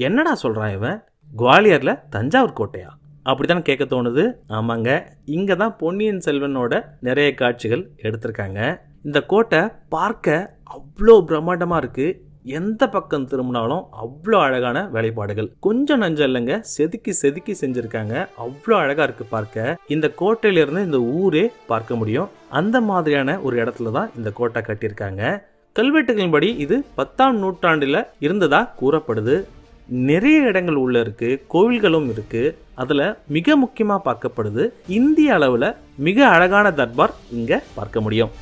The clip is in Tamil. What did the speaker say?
என்னடா சொல்கிறான் இவன், குவாலியரில் தஞ்சாவூர் கோட்டையா அப்படித்தான் கேட்க தோணுது. ஆமாங்க, இங்கே தான் பொன்னியின் செல்வனோட நிறைய காட்சிகள் எடுத்திருக்காங்க. இந்த கோட்டை பார்க்க அவ்வளோ பிரம்மாண்டமாக இருக்குது. எந்த பக்கம் திரும்பினாலும் அவ்வளோ அழகான வேலைப்பாடுகள், கொஞ்சம் நஞ்சம் இல்லைங்க, செதுக்கி செதுக்கி செஞ்சுருக்காங்க. அவ்வளோ அழகாக இருக்குது பார்க்க. இந்த கோட்டையிலேருந்து இந்த ஊரே பார்க்க முடியும். அந்த மாதிரியான ஒரு இடத்துல தான் இந்த கோட்டை கட்டியிருக்காங்க. கல்வெட்டுகளின்படி இது 10ஆம் நூற்றாண்டில் இருந்ததா கூறப்படுது. நிறைய இடங்கள் உள்ள இருக்கு, கோவில்களும் இருக்கு. அதில் மிக முக்கியமாக பார்க்கப்படுது, இந்திய அளவில் மிக அழகான தர்பார் இங்கே பார்க்க முடியும்.